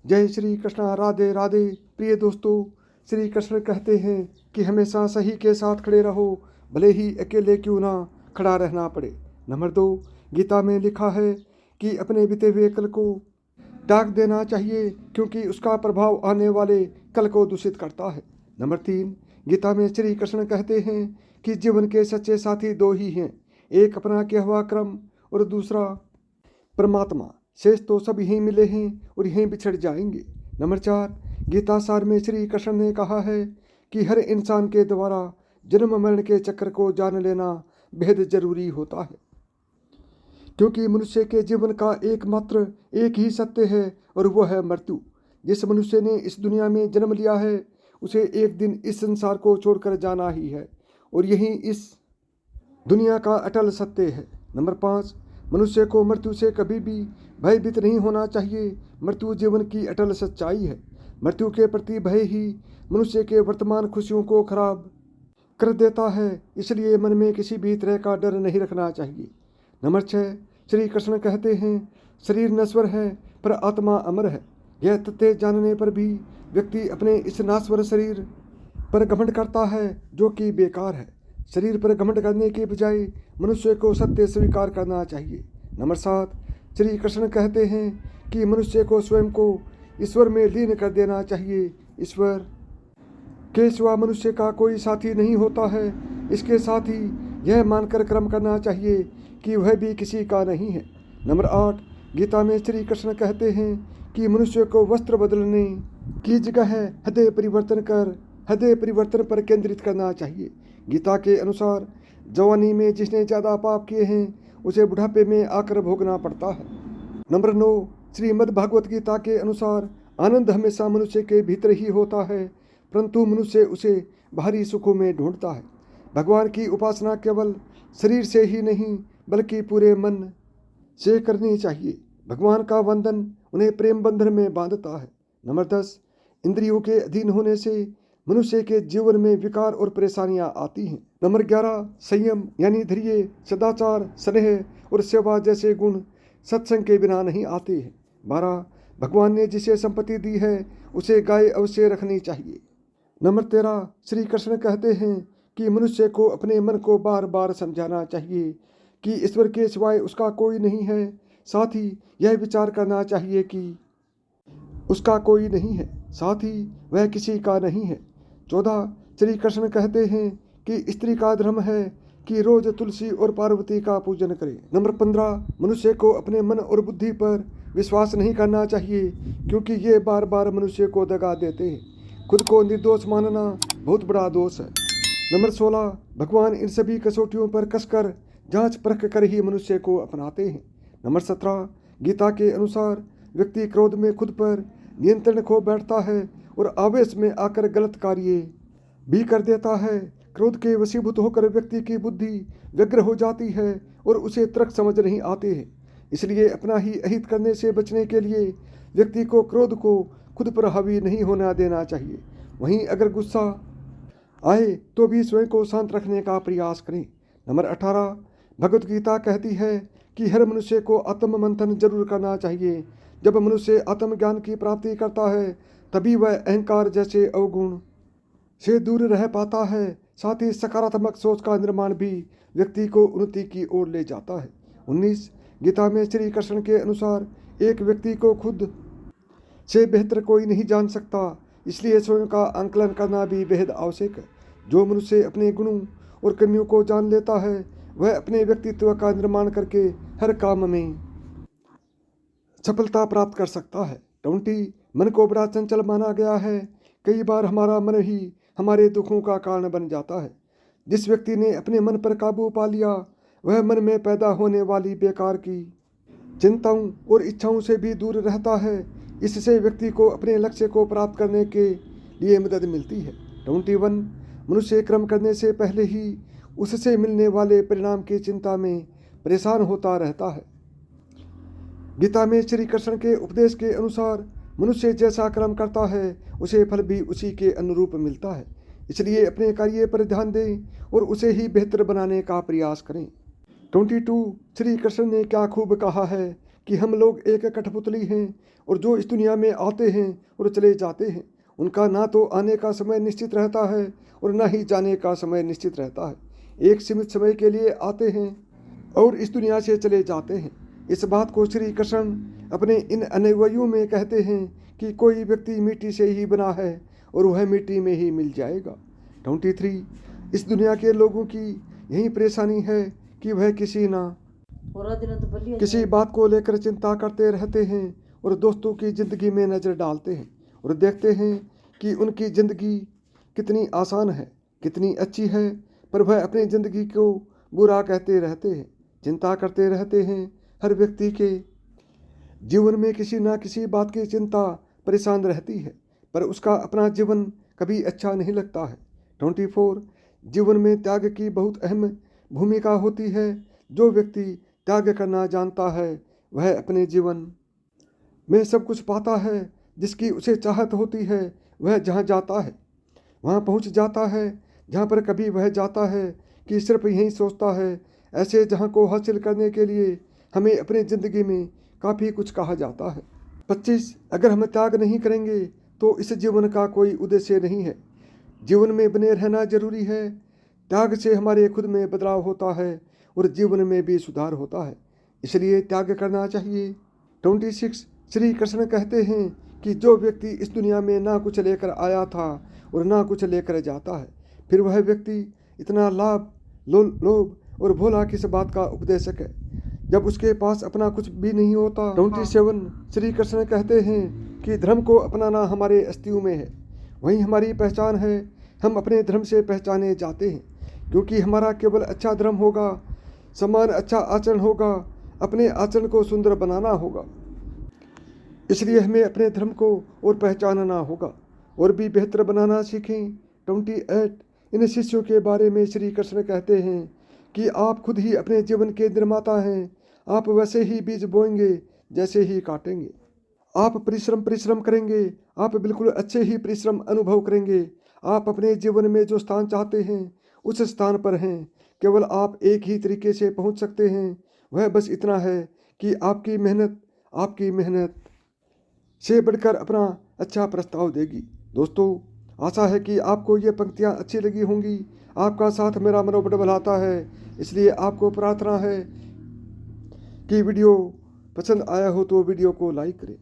जय श्री कृष्णा, राधे राधे। प्रिय दोस्तों, श्री कृष्ण कहते हैं कि हमेशा सही के साथ खड़े रहो, भले ही अकेले क्यों ना खड़ा रहना पड़े। नंबर 2, गीता में लिखा है कि अपने बीते हुए कल को त्याग देना चाहिए, क्योंकि उसका प्रभाव आने वाले कल को दूषित करता है। नंबर 3, गीता में श्री कृष्ण कहते हैं कि जीवन के सच्चे साथी दो ही हैं, एक अपना किया हुआ कर्म और दूसरा परमात्मा। शेष तो सब यहीं मिले हैं और यहीं बिछड़ जाएंगे। नंबर 4, गीता सार में श्री कृष्ण ने कहा है कि हर इंसान के द्वारा जन्म मरण के चक्र को जान लेना बेहद जरूरी होता है, क्योंकि मनुष्य के जीवन का एकमात्र एक ही सत्य है और वह है मृत्यु। जिस मनुष्य ने इस दुनिया में जन्म लिया है उसे एक दिन इस संसार को छोड़कर जाना ही है, और यही इस दुनिया का अटल सत्य है। नंबर 5, मनुष्य को मृत्यु से कभी भी भयभीत नहीं होना चाहिए। मृत्यु जीवन की अटल सच्चाई है। मृत्यु के प्रति भय ही मनुष्य के वर्तमान खुशियों को खराब कर देता है, इसलिए मन में किसी भी तरह का डर नहीं रखना चाहिए। नंबर 6, श्री कृष्ण कहते हैं शरीर नश्वर है पर आत्मा अमर है। यह तथ्य जानने पर भी व्यक्ति अपने इस नाश्वर शरीर पर घमंड करता है, जो कि बेकार है। शरीर पर घमंड करने के बजाय मनुष्य को सत्य स्वीकार करना चाहिए। नंबर 7, श्री कृष्ण कहते हैं कि मनुष्य को स्वयं को ईश्वर में लीन कर देना चाहिए। ईश्वर के सिवा मनुष्य का कोई साथी नहीं होता है। इसके साथ ही यह मानकर कर्म करना चाहिए कि वह भी किसी का नहीं है। नंबर 8, गीता में श्री कृष्ण कहते हैं कि मनुष्य को वस्त्र बदलने की जगह हृदय परिवर्तन पर केंद्रित करना चाहिए। गीता के अनुसार जवानी में जिसने ज़्यादा पाप किए हैं उसे बुढ़ापे में आकर भोगना पड़ता है। नंबर 9, श्रीमद् भागवत गीता के अनुसार आनंद हमेशा मनुष्य के भीतर ही होता है, परंतु मनुष्य उसे बाहरी सुखों में ढूंढता है। भगवान की उपासना केवल शरीर से ही नहीं बल्कि पूरे मन से करनी चाहिए। भगवान का वंदन उन्हें प्रेम बंधन में बांधता है। नंबर 10, इंद्रियों के अधीन होने से मनुष्य के जीवन में विकार और परेशानियां आती हैं। नंबर 11, संयम यानी धैर्य, सदाचार, स्नेह और सेवा जैसे गुण सत्संग के बिना नहीं आते हैं। 12, भगवान ने जिसे संपत्ति दी है उसे गाय अवश्य रखनी चाहिए। नंबर 13, श्री कृष्ण कहते हैं कि मनुष्य को अपने मन को बार बार समझाना चाहिए कि ईश्वर के सिवाय उसका कोई नहीं है। साथ ही यह विचार करना चाहिए कि उसका कोई नहीं है, साथ ही वह किसी का नहीं है। 14, श्री कृष्ण कहते हैं कि स्त्री का धर्म है कि रोज तुलसी और पार्वती का पूजन करे। नंबर 15, मनुष्य को अपने मन और बुद्धि पर विश्वास नहीं करना चाहिए, क्योंकि ये बार बार मनुष्य को दगा देते हैं। खुद को निर्दोष मानना बहुत बड़ा दोष है। नंबर 16, भगवान इन सभी कसौटियों पर कसकर जांच परख कर ही मनुष्य को अपनाते हैं। नंबर 17, गीता के अनुसार व्यक्ति क्रोध में खुद पर नियंत्रण खो बैठता है और आवेश में आकर गलत कार्य भी कर देता है। क्रोध के वशीभूत होकर व्यक्ति की बुद्धि व्यग्र हो जाती है और उसे तर्क समझ नहीं आते हैं। इसलिए अपना ही अहित करने से बचने के लिए व्यक्ति को क्रोध को खुद पर हावी नहीं होना देना चाहिए। वहीं अगर गुस्सा आए तो भी स्वयं को शांत रखने का प्रयास करें। नंबर 18, भगवत गीता कहती है कि हर मनुष्य को आत्म मंथन जरूर करना चाहिए। जब मनुष्य आत्मज्ञान की प्राप्ति करता है तभी वह अहंकार जैसे अवगुण से दूर रह पाता है। साथ ही सकारात्मक सोच का निर्माण भी व्यक्ति को उन्नति की ओर ले जाता है। 19, गीता में श्री कृष्ण के अनुसार एक व्यक्ति को खुद से बेहतर कोई नहीं जान सकता, इसलिए स्वयं का आंकलन करना भी बेहद आवश्यक है। जो मनुष्य अपने गुणों और कमियों को जान लेता है वह अपने व्यक्तित्व का निर्माण करके हर काम में सफलता प्राप्त कर सकता है। 20, मन को बड़ा चंचल माना गया है। कई बार हमारा मन ही हमारे दुखों का कारण बन जाता है। जिस व्यक्ति ने अपने मन पर काबू पा लिया वह मन में पैदा होने वाली बेकार की चिंताओं और इच्छाओं से भी दूर रहता है। इससे व्यक्ति को अपने लक्ष्य को प्राप्त करने के लिए मदद मिलती है। 21, मनुष्य कर्म करने से पहले ही उससे मिलने वाले परिणाम की चिंता में परेशान होता रहता है। गीता में श्री कृष्ण के उपदेश के अनुसार मनुष्य जैसा कर्म करता है उसे फल भी उसी के अनुरूप मिलता है। इसलिए अपने कार्य पर ध्यान दें और उसे ही बेहतर बनाने का प्रयास करें। 22, श्री कृष्ण ने क्या खूब कहा है कि हम लोग एक कठपुतली हैं और जो इस दुनिया में आते हैं और चले जाते हैं, उनका ना तो आने का समय निश्चित रहता है और ना ही जाने का समय निश्चित रहता है। एक सीमित समय के लिए आते हैं और इस दुनिया से चले जाते हैं। इस बात को श्री कृष्ण अपने इन अनुयायियों में कहते हैं कि कोई व्यक्ति मिट्टी से ही बना है और वह मिट्टी में ही मिल जाएगा। 23 इस दुनिया के लोगों की यही परेशानी है कि वह किसी बात को लेकर चिंता करते रहते हैं और दोस्तों की ज़िंदगी में नज़र डालते हैं और देखते हैं कि उनकी ज़िंदगी कितनी आसान है, कितनी अच्छी है, पर वह अपनी ज़िंदगी को बुरा कहते रहते हैं, चिंता करते रहते हैं। हर व्यक्ति के जीवन में किसी ना किसी बात की चिंता परेशान रहती है, पर उसका अपना जीवन कभी अच्छा नहीं लगता है। 24 जीवन में त्याग की बहुत अहम भूमिका होती है। जो व्यक्ति त्याग करना जानता है वह अपने जीवन में सब कुछ पाता है जिसकी उसे चाहत होती है। वह जहाँ जाता है वहाँ पहुँच जाता है। जहाँ पर कभी वह जाता है कि सिर्फ यही सोचता है। ऐसे जहाँ को हासिल करने के लिए हमें अपनी ज़िंदगी में काफ़ी कुछ कहा जाता है। 25 अगर हम त्याग नहीं करेंगे तो इस जीवन का कोई उद्देश्य नहीं है। जीवन में बने रहना जरूरी है। त्याग से हमारे खुद में बदलाव होता है और जीवन में भी सुधार होता है, इसलिए त्याग करना चाहिए। 26 श्री कृष्ण कहते हैं कि जो व्यक्ति इस दुनिया में ना कुछ लेकर आया था और ना कुछ लेकर जाता है, फिर वह व्यक्ति इतना लोभ और भोला किस बात का उपदेशक है जब उसके पास अपना कुछ भी नहीं होता। 27 श्री कृष्ण कहते हैं कि धर्म को अपनाना हमारे अस्तित्व में है, वही हमारी पहचान है। हम अपने धर्म से पहचाने जाते हैं क्योंकि हमारा केवल अच्छा धर्म होगा, समान अच्छा आचरण होगा, अपने आचरण को सुंदर बनाना होगा। इसलिए हमें अपने धर्म को और पहचानना होगा और भी बेहतर बनाना सीखें। 28 इन शिष्यों के बारे में श्री कृष्ण कहते हैं कि आप खुद ही अपने जीवन के निर्माता हैं। आप वैसे ही बीज बोएंगे जैसे ही काटेंगे। आप परिश्रम करेंगे, आप बिल्कुल अच्छे ही परिश्रम अनुभव करेंगे। आप अपने जीवन में जो स्थान चाहते हैं उस स्थान पर हैं। केवल आप एक ही तरीके से पहुंच सकते हैं, वह बस इतना है कि आपकी मेहनत से बढ़कर अपना अच्छा प्रस्ताव देगी। दोस्तों, आशा है कि आपको ये पंक्तियाँ अच्छी लगी होंगी। आपका साथ मेरा मनोबल बढ़ाता है, इसलिए आपको प्रार्थना है कि वीडियो पसंद आया हो तो वीडियो को लाइक करें।